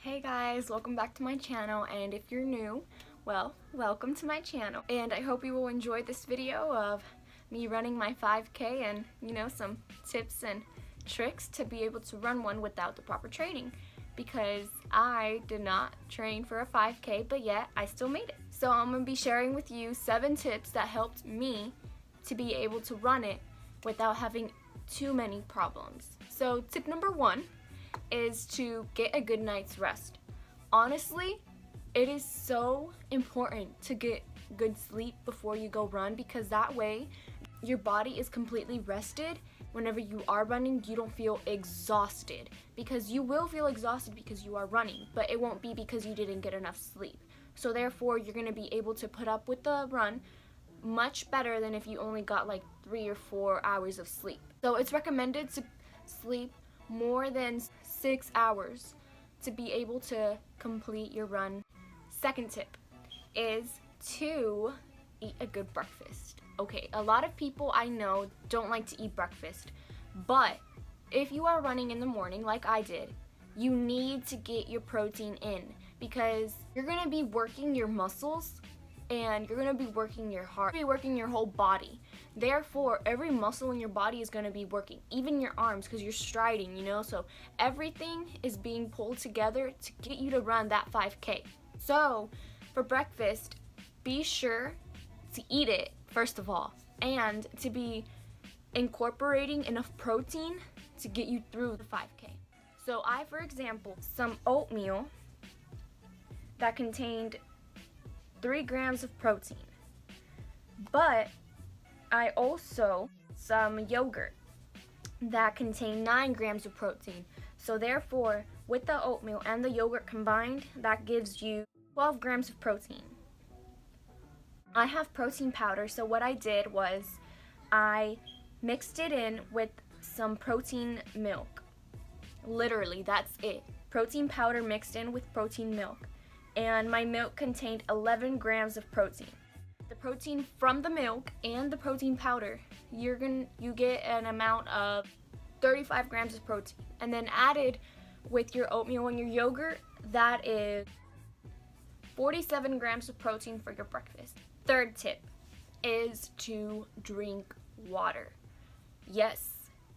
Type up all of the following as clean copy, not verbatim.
Hey guys, welcome back to my channel, and if you're new, well, welcome to my channel. And I hope you will enjoy this video of me running my 5K and, some tips and tricks to be able to run one without the proper training. Because I did not train for a 5K, but yet I still made it. So I'm going to be sharing with you 7 tips that helped me to be able to run it without having too many problems. So tip number 1 is to get a good night's rest. Honestly, it is so important to get good sleep before you go run, because that way your body is completely rested. Whenever you are running, you don't feel exhausted, because you will feel exhausted because you are running, but it won't be because you didn't get enough sleep. So therefore, you're going to be able to put up with the run much better than if you only got like 3 or 4 hours of sleep. So it's recommended to sleep more than 6 hours to be able to complete your run. Second tip is to eat a good breakfast. Okay, a lot of people I know don't like to eat breakfast, but if you are running in the morning like I did, you need to get your protein in, because you're going to be working your muscles and you're going to be working your heart, you're going to be working your whole body. Therefore, every muscle in your body is going to be working, even your arms, because you're striding, so everything is being pulled together to get you to run that 5K. So for breakfast, be sure to eat it first of all, and to be incorporating enough protein to get you through the 5K. So I, for example, some oatmeal that contained 3 grams of protein, but I also some yogurt that contained 9 grams of protein. So therefore, with the oatmeal and the yogurt combined, that gives you 12 grams of protein. I have protein powder, so what I did was I mixed it in with some protein milk. Literally, that's it. Protein powder mixed in with protein milk. And my milk contained 11 grams of protein. The protein from the milk and the protein powder, you get an amount of 35 grams of protein. And then added with your oatmeal and your yogurt, that is 47 grams of protein for your breakfast. Third tip is to drink water. Yes,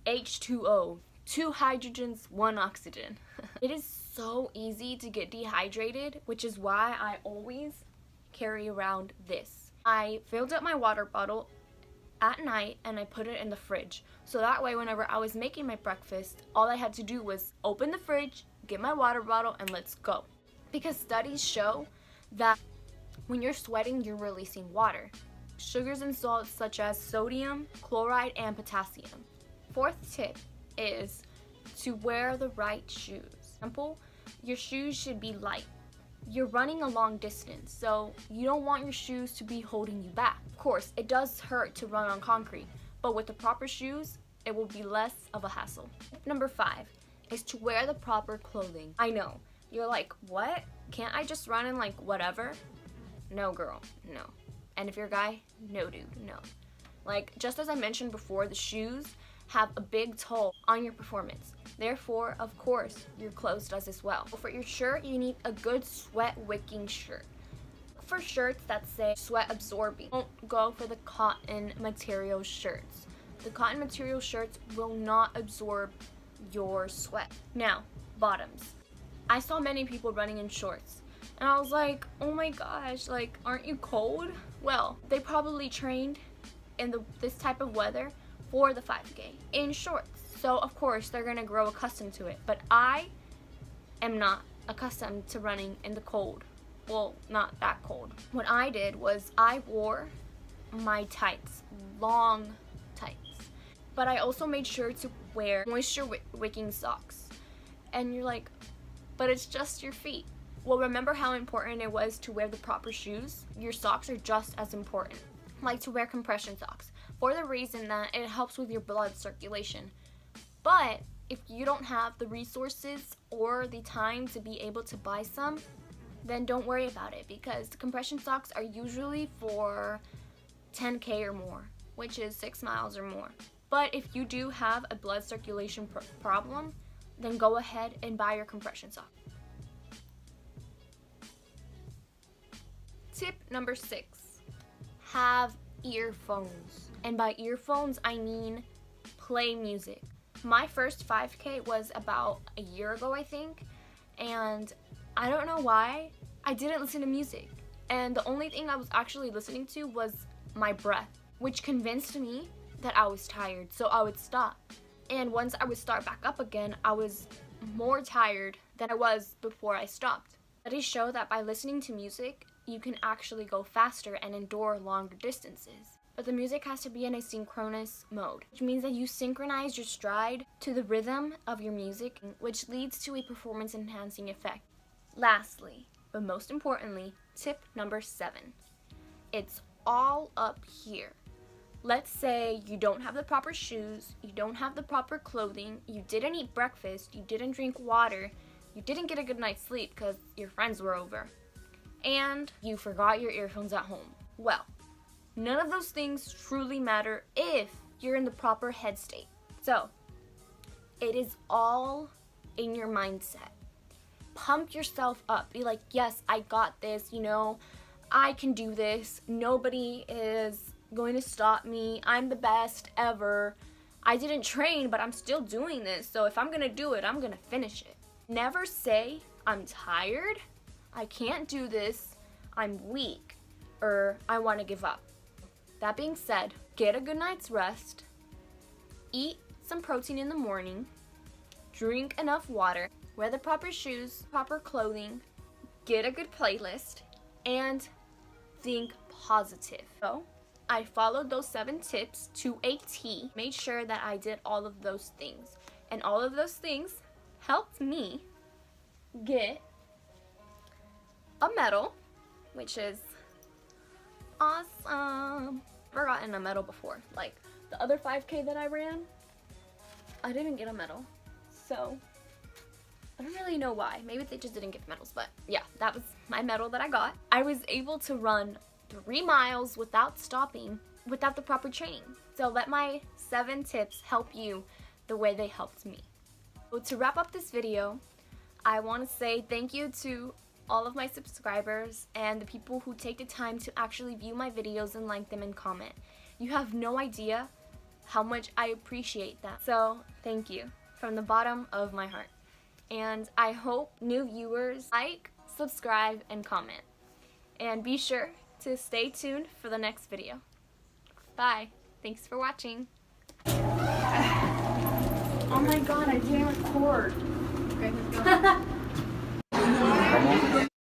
H2O, 2 hydrogens, 1 oxygen. It is so easy to get dehydrated, which is why I always carry around this. I filled up my water bottle at night and I put it in the fridge. So that way, whenever I was making my breakfast, all I had to do was open the fridge, get my water bottle, and let's go. Because studies show that when you're sweating, you're releasing water. Sugars and salts such as sodium, chloride, and potassium. Fourth tip is to wear the right shoes. Example, your shoes should be light. You're running a long distance, so you don't want your shoes to be holding you back. Of course, it does hurt to run on concrete, but with the proper shoes, it will be less of a hassle. Tip number 5 is to wear the proper clothing. I know, you're like, what? Can't I just run in like whatever? No, girl, no. And if you're a guy, no, dude, no. Like, just as I mentioned before, the shoes have a big toll on your performance. Therefore, of course, your clothes does as well. For your shirt, you need a good sweat-wicking shirt. Look for shirts that say sweat-absorbing. Don't go for the cotton material shirts. The cotton material shirts will not absorb your sweat. Now, bottoms. I saw many people running in shorts, and I was like, oh my gosh, like, aren't you cold? Well, they probably trained in this type of weather for the 5K in shorts. So of course they're gonna grow accustomed to it. But I am not accustomed to running in the cold. Well, not that cold. What I did was I wore my tights, long tights. But I also made sure to wear moisture wicking socks. And you're like, but it's just your feet. Well, remember how important it was to wear the proper shoes? Your socks are just as important. Like to wear compression socks, for the reason that it helps with your blood circulation. But if you don't have the resources or the time to be able to buy some, then don't worry about it, because the compression socks are usually for 10K or more, which is 6 miles or more. But if you do have a blood circulation problem, then go ahead and buy your compression socks. Tip number 6, have earphones. And by earphones, I mean play music. My first 5K was about a year ago, I think, and I don't know why, I didn't listen to music. And the only thing I was actually listening to was my breath, which convinced me that I was tired, so I would stop. And once I would start back up again, I was more tired than I was before I stopped. Studies show that by listening to music, you can actually go faster and endure longer distances. But the music has to be in a synchronous mode, which means that you synchronize your stride to the rhythm of your music, which leads to a performance-enhancing effect. Lastly, but most importantly, tip number 7. It's all up here. Let's say you don't have the proper shoes, you don't have the proper clothing, you didn't eat breakfast, you didn't drink water, you didn't get a good night's sleep because your friends were over, and you forgot your earphones at home. Well, none of those things truly matter if you're in the proper head state. So, it is all in your mindset. Pump yourself up. Be like, yes, I got this, I can do this. Nobody is going to stop me. I'm the best ever. I didn't train, but I'm still doing this. So if I'm going to do it, I'm going to finish it. Never say, I'm tired, I can't do this, I'm weak, or I want to give up. That being said, get a good night's rest, eat some protein in the morning, drink enough water, wear the proper shoes, proper clothing, get a good playlist, and think positive. So, I followed those 7 tips to a T, made sure that I did all of those things. And all of those things helped me get a medal, which is awesome. Never gotten a medal before. Like the other 5K that I ran, I didn't get a medal. So I don't really know why. Maybe they just didn't give medals, but yeah, that was my medal that I got. I was able to run 3 miles without stopping, without the proper training. So let my 7 tips help you the way they helped me. So to wrap up this video, I want to say thank you to all of my subscribers and the people who take the time to actually view my videos and like them and comment. You have no idea how much I appreciate that. So thank you from the bottom of my heart. And I hope new viewers like, subscribe, and comment. And be sure to stay tuned for the next video. Bye. Thanks for watching. Oh my god, I didn't record. Okay, let's go.